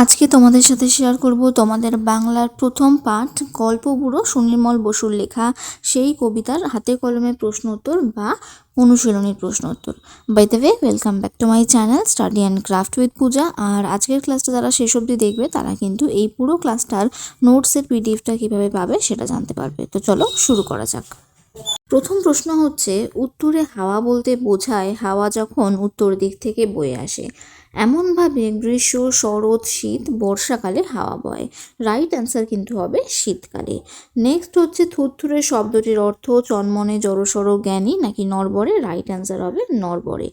আজকে তোমাদের সাথে শেয়ার করব তোমাদের বাংলার প্রথম পাঠ গল্প বুড়ো সুনির্মল বসুর লেখা সেই কবিতার হাতে কলমে প্রশ্ন উত্তর বা অনুশীলনীর প্রশ্ন উত্তর। By the way, welcome back to my channel study and craft with Puja. আর আজকের ক্লাসটা যারা শেষ অবধি দেখবে তারা কিন্তু এই পুরো ক্লাসটার নোটসের পিডিএফটা কীভাবে পাবে সেটা জানতে পারবে। তো চলো শুরু করা যাক। প্রথম প্রশ্ন হচ্ছে, উত্তরে হাওয়া বলতে বোঝায় হাওয়া যখন উত্তর দিক থেকে বয়ে আসে, এমনভাবে গ্রীষ্ম, শরৎ, শীত, বর্ষাকালে হাওয়া বয়। রাইট অ্যান্সার কিন্তু হবে শীতকালে। নেক্সট হচ্ছে, থুরথুরে শব্দটির অর্থ চনমনে, জড়সড়, জ্ঞানী নাকি নড়বড়ে। রাইট অ্যান্সার হবে নড়বড়ে।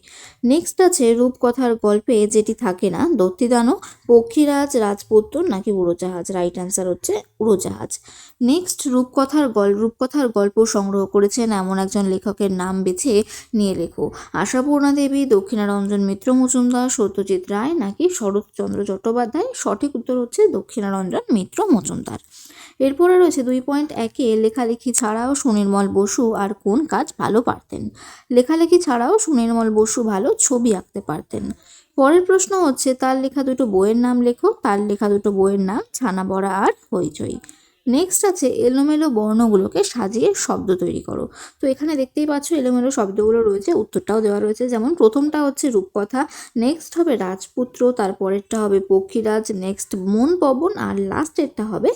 নেক্সট আছে, রূপকথার গল্পে যেটি থাকে না, দত্তিদানো, পক্ষীরাজ, রাজপুত্র নাকি উড়োজাহাজ। রাইট অ্যান্সার হচ্ছে উড়োজাহাজ। নেক্সট, রূপকথার গল্প সংগ্রহ করেছেন এমন একজন লেখকের নাম বেছে নিয়ে লেখো। আশাপূর্ণা দেবী, দক্ষিণারঞ্জন মিত্র মজুমদার, সত্যজিৎ রায় নাকি শরৎচন্দ্র চট্টোপাধ্যায়। সঠিক উত্তর হচ্ছে দক্ষিণারঞ্জন মিত্র মজুমদার। এরপরে রয়েছে 2.1-এ, লেখালেখি ছাড়াও সুনির্মল বসু আর কোন কাজ ভালো পারতেন। লেখালেখি ছাড়াও সুনির্মল বসু ভালো ছবি আঁকতে পারতেন। পরের প্রশ্ন হচ্ছে, তার লেখা দুটো বইয়ের নাম লেখো। তার লেখা দুটো বইয়ের নাম ছানা বড়া আর হইচই। নেক্সট আছে, এলোমেলো বর্ণগুলোকে সাজিয়ে শব্দ তৈরি করো। তো এখানে দেখতেই পাচ্ছ এলোমেলো শব্দগুলো রয়েছে, উত্তরটাও দেওয়া রয়েছে। যেমন প্রথমটা হচ্ছে রূপকথা, নেক্সট হবে রাজপুত্র, তারপরেরটা হবে পক্ষীরাজ, নেক্সট মন পবন, আর লাস্টেরটা হবে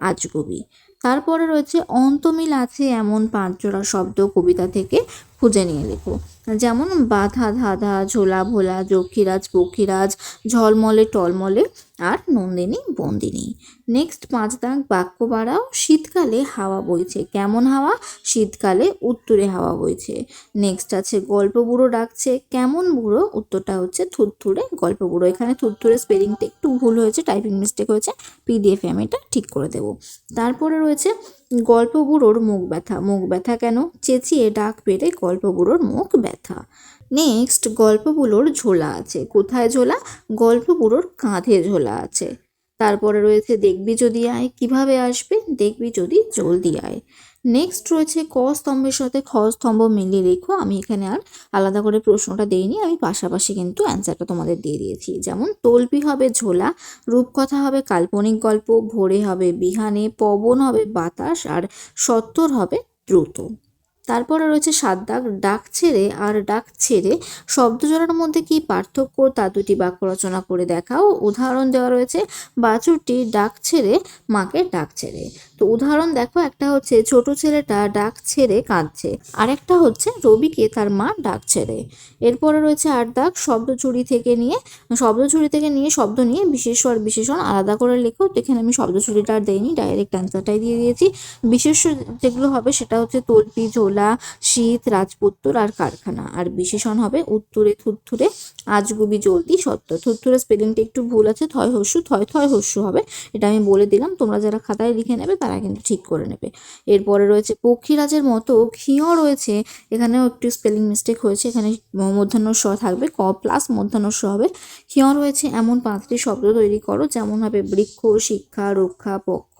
আজগুবি। তারপরে রয়েছে, অন্তমিল আছে এমন 5 জোড়া শব্দ কবিতা থেকে খুঁজে নিয়ে লেখো। যেমন বাধা, ধাঁধা, ঝোলা ভোলা, যক্ষীরাজ, পক্ষীরাজ, ঝলমলে টলমলে আর নন্দিনী বন্দিনী। নেক্সট 5 দাগ, বাক্য বাড়াও। শীতকালে হাওয়া বইছে, কেমন হাওয়া? শীতকালে উত্তুরে হাওয়া বইছে। নেক্সট আছে, গল্প বুড়ো ডাকছে, কেমন বুড়ো? উত্তরটা হচ্ছে থুরথুরে গল্প বুড়ো। এখানে থুরথুরে স্পেলিংটা একটু ভুল হয়েছে, টাইপিং মিস্টেক হয়েছে, পিডিএফে আমি এটা ঠিক করে দেবো। তারপরে রয়েছে, গল্প বুড়োর মুখ ব্যথা। মুখ ব্যথা কেন? চেঁচিয়ে ডাক পেরে গল্প বুড়োর মুখ ব্যথা। নেক্সট, গল্প বুড়োর ঝোলা আছে, কোথায় ঝোলা? গল্প বুড়োর কাঁধে ঝোলা আছে। তারপরে রয়েছে, দেখবি যদি আয়, কিভাবে আসবে? দেখবি যদি জলদি আয়। নেক্সট রয়েছে, ক স্তম্ভের সাথে খ স্তম্ভ মিলিয়ে লেখো। আমি এখানে আর আলাদা করে প্রশ্নটা দেইনি, আমি পাশাপাশি কিন্তু অ্যান্সারটা তোমাদের দিয়ে দিয়েছি। যেমন তল্পি হবে ঝোলা, রূপকথা হবে কাল্পনিক গল্প, ভোরে হবে বিহানে, পবন হবে বাতাস, আর সত্তর হবে দ্রুত। তারপরে রয়েছে 7 দাগ, ডাক ছেড়ে আর ডাক ছেড়ে শব্দ জোড়ার মধ্যে কি পার্থক্য তা দুটি বাক্য রচনা করে দেখাও। উদাহরণ দেওয়া রয়েছে, বাছুরটি ডাক ছেড়ে মাকে ডাক ছেড়ে। তো উদাহরণ দেখো, একটা হচ্ছে ছোট ছেলেটা ডাক ছেড়ে কাঁদছে, আর একটা হচ্ছে রবিকে তার মা ডাক ছেড়ে। এরপরে রয়েছে 8 দাগ, শব্দ ঝুড়ি থেকে নিয়ে শব্দ নিয়ে বিশেষ্য আর বিশেষণ আলাদা করে লেখো। তো এখানে আমি শব্দ ঝুড়িটা আর দেইনি, ডাইরেক্ট অ্যান্সারটাই দিয়ে দিয়েছি। বিশেষ্য যেগুলো হবে সেটা হচ্ছে তল্পি, ঝোলা, শীত, রাজপুত্র আর কারখানা। আর বিশেষণ হবে উত্তুরে, থুরথুরে, আজগুবি, জলদি, সত্য। থুরথুরে স্পেলিংটা একটু ভুল আছে, থয় হস্যু, থয় থয় হস্যু হবে, এটা আমি বলে দিলাম। তোমরা যারা খাতায় লিখে নেবে তারা কিন্তু ঠিক করে নেবে। এরপরে রয়েছে, পক্ষীরাজের মতো ক্ষীয় রয়েছে, এখানেও একটু স্পেলিং মিস্টেক হয়েছে, এখানে মূর্ধন্য স থাকবে, ক প্লাস মূর্ধন্য স হবে। ক্ষীয় রয়েছে এমন 5টি শব্দ তৈরি করো। যেমন হবে বৃক্ষ, শিক্ষা, রক্ষা, পক্ষ,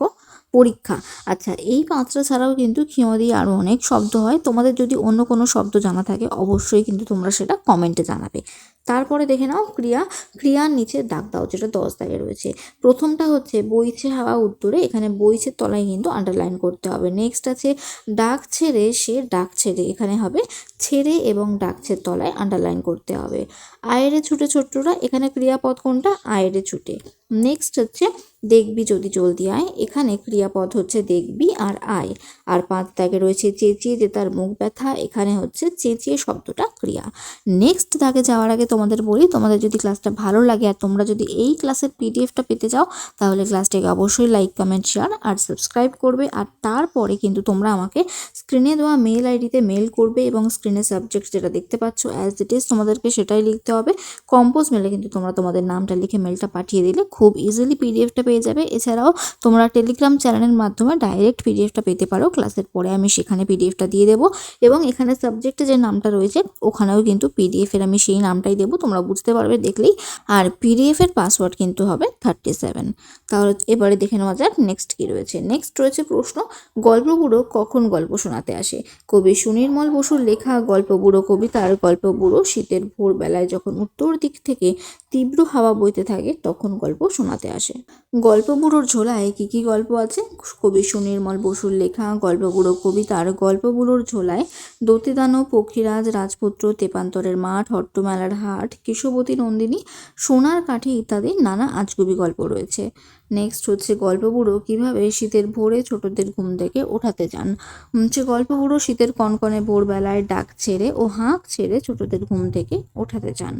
পরীক্ষা। আচ্ছা, এই 5টা ছাড়াও কিন্তু ক্ষীয় দিয়ে আরও অনেক শব্দ হয়। তোমাদের যদি অন্য কোনো শব্দ জানা থাকে অবশ্যই কিন্তু তোমরা সেটা কমেন্টে জানাবে। তারপরে দেখে নাও ক্রিয়ার নিচে দাগ দাও, যেটা 10 দাগে রয়েছে। প্রথমটা হচ্ছে বইছে হাওয়া উত্তরে, এখানে বইছের তলায় কিন্তু আন্ডারলাইন করতে হবে। নেক্সট আছে, ডাক ছেড়ে সে ডাক ছেড়ে, এখানে হবে ছেড়ে এবং ডাকছের তলায় আন্ডারলাইন করতে হবে। আয়েরে ছুটে ছোট্টরা, এখানে ক্রিয়াপদ কোনটা? আয়েরে ছুটে। নেক্সট হচ্ছে, দেখবি যদি জলদি আয়, এখানে ক্রিয়াপদ হচ্ছে দেখবি আর আয়। আর 5 দাগে রয়েছে চেঁচিয়ে যে তার মুখ ব্যথা, এখানে হচ্ছে চেঁচিয়ে শব্দটা ক্রিয়া। নেক্সট দাগে যাওয়ার আগে তোমাদের বলি, তোমাদের যদি ক্লাসটা ভালো লাগে আর তোমরা যদি এই ক্লাসের পিডিএফটা পেতে চাও তাহলে ক্লাসটাকে অবশ্যই লাইক, কমেন্ট, শেয়ার আর সাবস্ক্রাইব করবে। আর তারপরে কিন্তু তোমরা আমাকে স্ক্রিনে দেওয়া মেল আইডিতে মেল করবে এবং স্ক্রিনে সাবজেক্ট যেটা দেখতে পাচ্ছ অ্যাজ ইট ইজ তোমাদেরকে সেটাই লিখতে হবে। কম্পোজ মেলে কিন্তু তোমরা তোমাদের নামটা লিখে মেলটা পাঠিয়ে দিলে খুব ইজিলি পিডিএফটা পেয়ে যাবে। এছাড়াও তোমরা টেলিগ্রাম চ্যানেলের মাধ্যমে ডাইরেক্ট পিডিএফটা পেতে পারো, ক্লাসের পরে আমি সেখানে পিডিএফটা দিয়ে দেবো। এবং এখানে সাবজেক্টে যে নামটা রয়েছে ওখানেও কিন্তু পিডিএফের আমি সেই নামটাই দেবো, তোমরা বুঝতে পারবে দেখলেই। আর পিডিএফের পাসওয়ার্ড কিন্তু হবে 37। তাহলে এবারে দেখে নেওয়া যাক নেক্সট কী রয়েছে। নেক্সট রয়েছে প্রশ্ন, গল্প বুড়ো কখন গল্প শোনাতে আসে? কবি সুনির্মল বসুর লেখা গল্প বুড়ো কবিতার গল্প বুড়ো শীতের ভোরবেলায় যখন যখন উত্তর দিক থেকে তীব্র হাওয়া বইতে থাকে তখন গল্প শোনাতে আসে। গল্পবুড়োর ঝোলায় কি কি গল্প আছে? কবি সুনির্মল বসুর লেখা গল্পবুড়ো কবিতার গল্পবুড়োর ঝোলায় দতিদানব, পক্ষীরাজ, রাজপুত্র, তেপান্তরের মাঠ, হট্টমেলার হাট, কেশবতী নন্দিনী, সোনার কাঠি ইত্যাদি নানা আজগুবি গল্প রয়েছে। নেক্সট হচ্ছে গল্পবুড়ো কিভাবে শীতের ভোরে ছোটদের ঘুম থেকে ওঠাতে যান। গল্পবুড়ো শীতের কনকনে ভোরবেলায় ডাক ছেড়ে ও হাঁক ছেড়ে ছোটদের ঘুম থেকে ওঠাতে চান।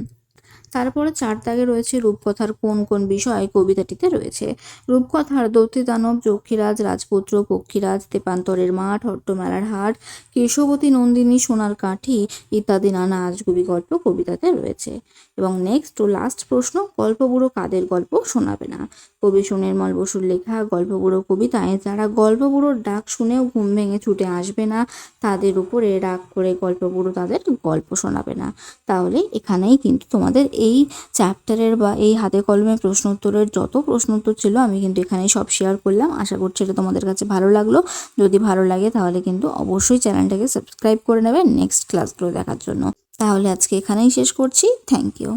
তারপরে 4 দাগে রয়েছে রূপকথার কোন কোন বিষয় কবিতাটিতে রয়েছে। রূপকথার দৈত্যদানব, যক্ষীরাজ, রাজপুত্র, পক্ষীরাজ, তেপান্তরের মাঠ, হট্টমেলার হাট, কেশবতী নন্দিনী, সোনার কাঠি ইত্যাদি নানা আজগুবি গল্প কবিতাতে রয়েছে। এবং নেক্সট ও লাস্ট প্রশ্ন, গল্পবুড়ো কাদের গল্প শোনাবে না? কবি সুনির্মল বসুর লেখা গল্পবুড়ো কবিতায় যারা গল্পবুড়োর ডাক শুনেও ঘুম ভেঙে ছুটে আসবে না তাদের উপরে রাগ করে গল্পবুড়ো তাদের গল্প শোনাবে না। তাহলে এখানেই কিন্তু তোমাদের এই চ্যাপ্টারের বা এই হাতে কলমে প্রশ্ন উত্তরের যত প্রশ্ন উত্তর ছিল আমি কিন্তু এখানেই সব শেয়ার করলাম। আশা করছি এটা তোমাদের কাছে ভালো লাগলো। যদি ভালো লাগে তাহলে কিন্তু অবশ্যই চ্যানেলটাকে সাবস্ক্রাইব করে নেবে নেক্সট ক্লাসগুলো দেখার জন্য। তাহলে আজকে এখানেই শেষ করছি। Thank you.